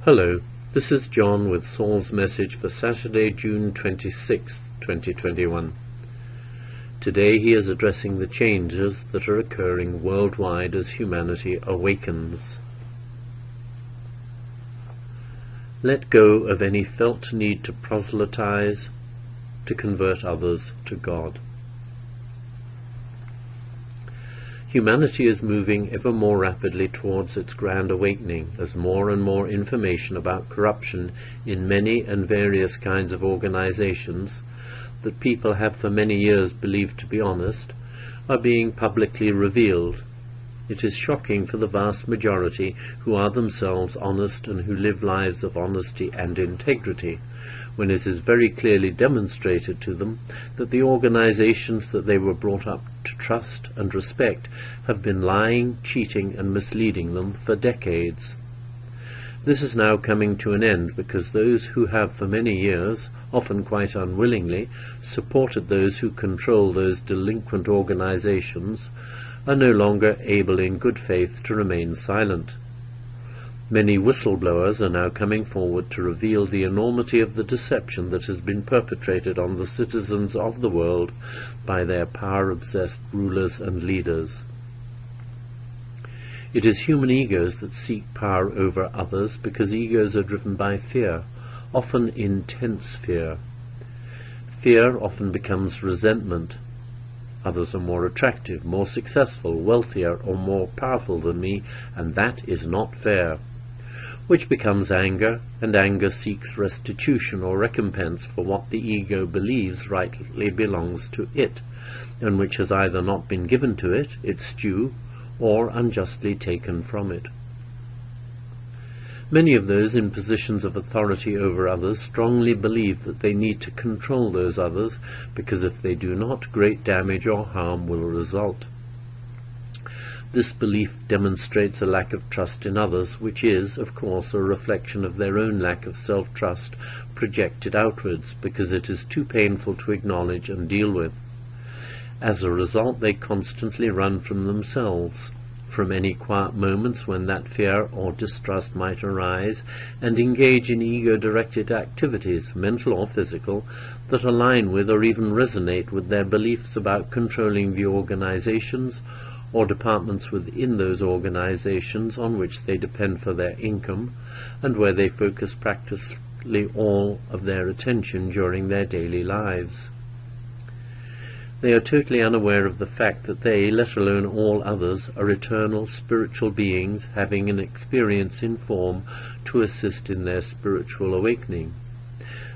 Hello, this is John with Saul's message for Saturday, June 26, 2021. Today he is addressing the changes that are occurring worldwide as humanity awakens. Let go of any felt need to proselytize, to convert others to God. Humanity is moving ever more rapidly towards its grand awakening as more and more information about corruption in many and various kinds of organizations that people have for many years believed to be honest are being publicly revealed. It is shocking for the vast majority who are themselves honest and who live lives of honesty and integrity, when it is very clearly demonstrated to them that the organizations that they were brought up to trust and respect have been lying, cheating, and misleading them for decades. This is now coming to an end because those who have for many years, often quite unwillingly, supported those who control those delinquent organizations are no longer able in good faith to remain silent. Many whistleblowers are now coming forward to reveal the enormity of the deception that has been perpetrated on the citizens of the world by their power-obsessed rulers and leaders. It is human egos that seek power over others because egos are driven by fear, often intense fear. Fear often becomes resentment. Others are more attractive, more successful, wealthier, or more powerful than me, and that is not fair. Which becomes anger, and anger seeks restitution or recompense for what the ego believes rightly belongs to it, and which has either not been given to it, its due, or unjustly taken from it. Many of those in positions of authority over others strongly believe that they need to control those others, because if they do not, great damage or harm will result. This belief demonstrates a lack of trust in others, which is, of course, a reflection of their own lack of self-trust projected outwards, because it is too painful to acknowledge and deal with. As a result, they constantly run from themselves, from any quiet moments when that fear or distrust might arise, and engage in ego-directed activities, mental or physical, that align with or even resonate with their beliefs about controlling the organizations or departments within those organizations on which they depend for their income, and where they focus practically all of their attention during their daily lives. They are totally unaware of the fact that they, let alone all others, are eternal spiritual beings having an experience in form to assist in their spiritual awakening,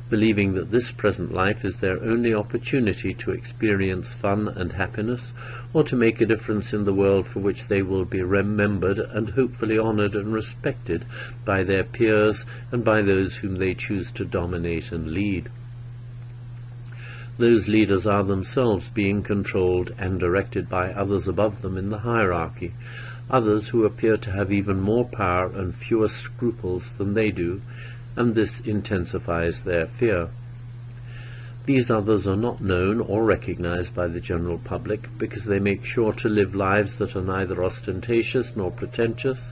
believing that this present life is their only opportunity to experience fun and happiness, or to make a difference in the world for which they will be remembered and hopefully honored and respected by their peers and by those whom they choose to dominate and lead. Those leaders are themselves being controlled and directed by others above them in the hierarchy, others who appear to have even more power and fewer scruples than they do, and this intensifies their fear. These others are not known or recognized by the general public because they make sure to live lives that are neither ostentatious nor pretentious,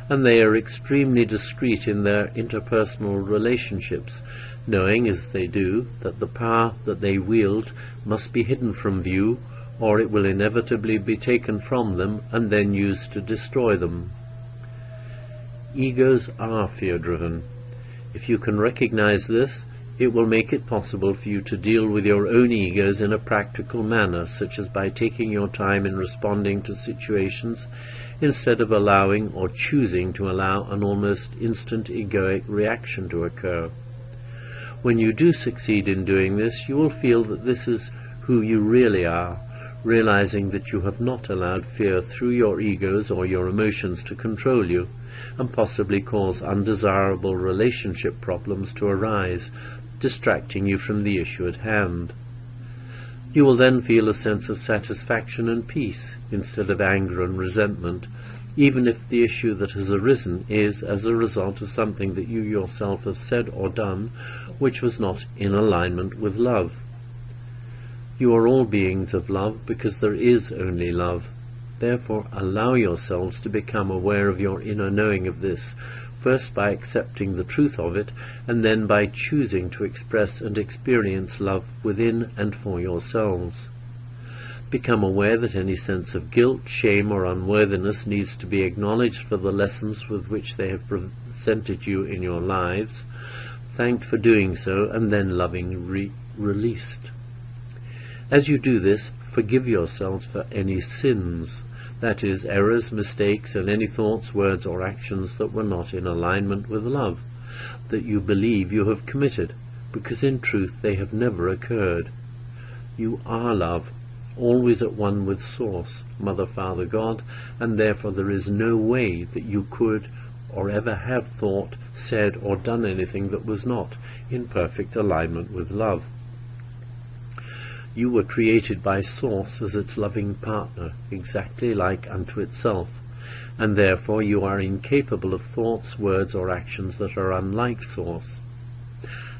and they are extremely discreet in their interpersonal relationships, knowing as they do that the power that they wield must be hidden from view, or it will inevitably be taken from them and then used to destroy them. Egos are fear-driven. If you can recognize this, it will make it possible for you to deal with your own egos in a practical manner, such as by taking your time in responding to situations instead of allowing or choosing to allow an almost instant egoic reaction to occur. When you do succeed in doing this, you will feel that this is who you really are, realizing that you have not allowed fear through your egos or your emotions to control you, and possibly cause undesirable relationship problems to arise, distracting you from the issue at hand. You will then feel a sense of satisfaction and peace, instead of anger and resentment, even if the issue that has arisen is as a result of something that you yourself have said or done which was not in alignment with love. You are all beings of love because there is only love. Therefore allow yourselves to become aware of your inner knowing of this, first by accepting the truth of it, and then by choosing to express and experience love within and for yourselves. Become aware that any sense of guilt, shame, or unworthiness needs to be acknowledged for the lessons with which they have presented you in your lives, thanked for doing so, and then lovingly released. As you do this, forgive yourselves for any sins, that is, errors, mistakes, and any thoughts, words, or actions that were not in alignment with love, that you believe you have committed, because in truth they have never occurred. You are love, always at one with Source, Mother, Father, God, and therefore there is no way that you could or ever have thought, said, or done anything that was not in perfect alignment with love. You were created by Source as its loving partner, exactly like unto itself, and therefore you are incapable of thoughts, words, or actions that are unlike Source.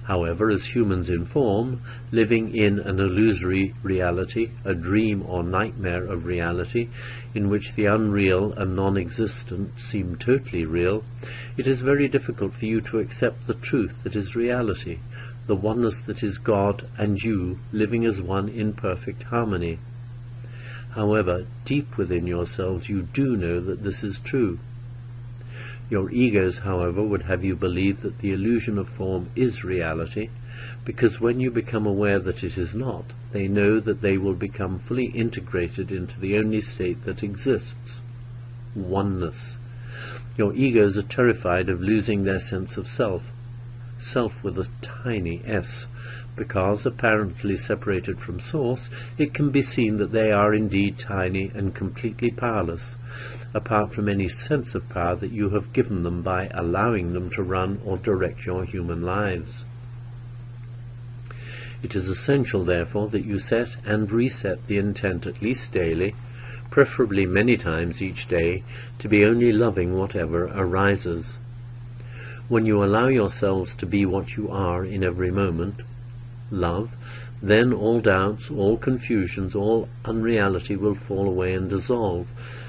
However, as humans in form, living in an illusory reality, a dream or nightmare of reality, in which the unreal and non-existent seem totally real, it is very difficult for you to accept the truth that is reality, the oneness that is God and you living as one in perfect harmony. However, deep within yourselves you do know that this is true. Your egos, however, would have you believe that the illusion of form is reality, because when you become aware that it is not, they know that they will become fully integrated into the only state that exists, oneness. Your egos are terrified of losing their sense of self, self with a tiny s, because, apparently separated from Source, it can be seen that they are indeed tiny and completely powerless, apart from any sense of power that you have given them by allowing them to run or direct your human lives. It is essential, therefore, that you set and reset the intent at least daily, preferably many times each day, to be only loving whatever arises. When you allow yourselves to be what you are in every moment, love, then all doubts, all confusions, all unreality will fall away and dissolve,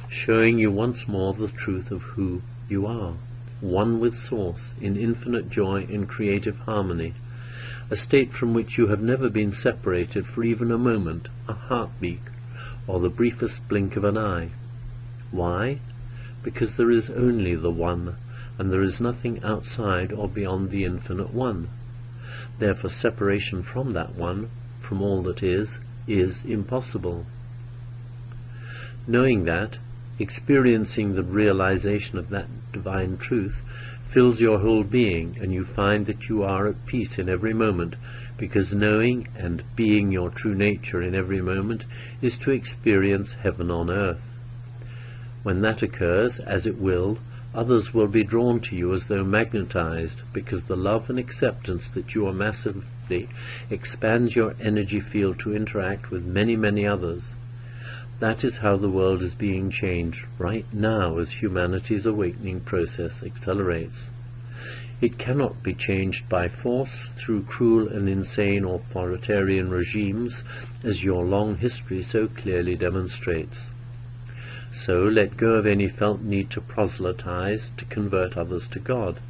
showing you once more the truth of who you are, one with Source, in infinite joy and creative harmony, a state from which you have never been separated for even a moment, a heartbeat, or the briefest blink of an eye. Why? Because there is only the One, and there is nothing outside or beyond the infinite One. Therefore separation from that One, from all that is impossible. Knowing that, experiencing the realization of that divine truth fills your whole being, and you find that you are at peace in every moment, because knowing and being your true nature in every moment is to experience heaven on earth. When that occurs, as it will, others will be drawn to you as though magnetized, because the love and acceptance that you are massively expands your energy field to interact with many, many others. That is how the world is being changed right now as humanity's awakening process accelerates. It cannot be changed by force through cruel and insane authoritarian regimes, as your long history so clearly demonstrates. So let go of any felt need to proselytize, to convert others to God.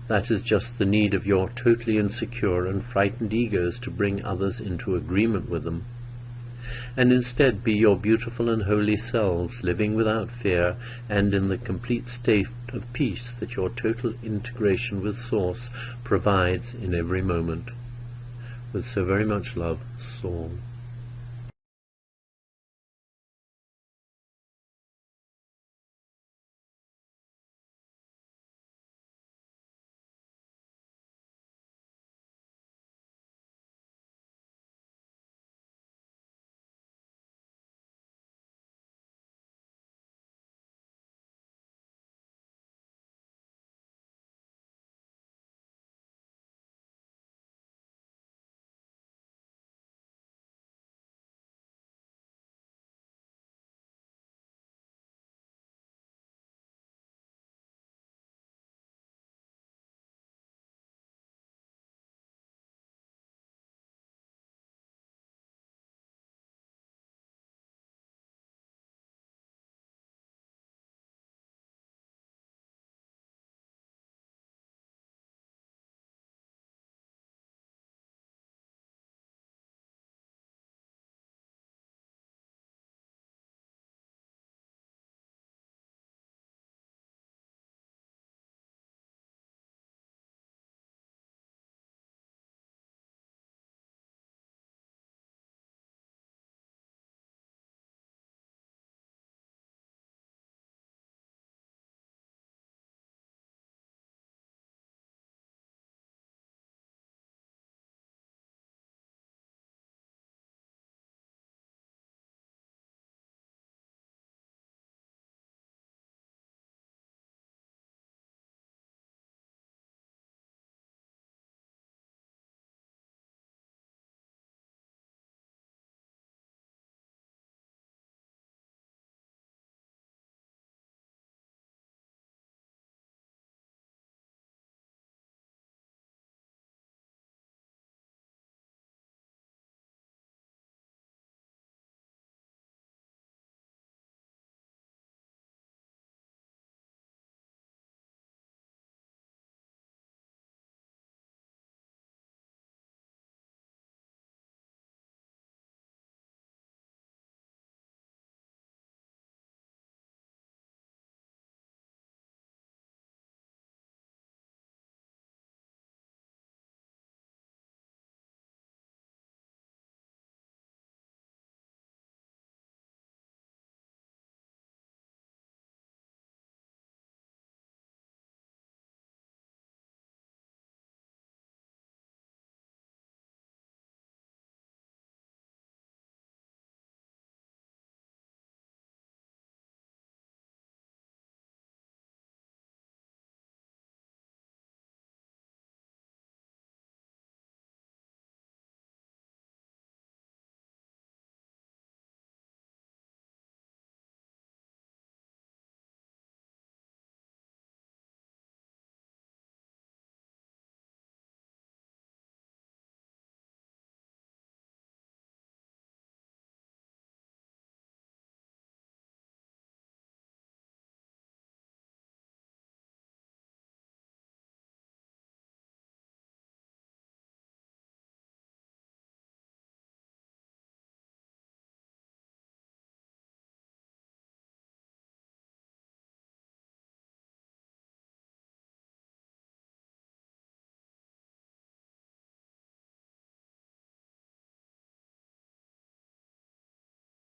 That is just the need of your totally insecure and frightened egos to bring others into agreement with them. And instead be your beautiful and holy selves, living without fear and in the complete state of peace that your total integration with Source provides in every moment. With so very much love, Saul.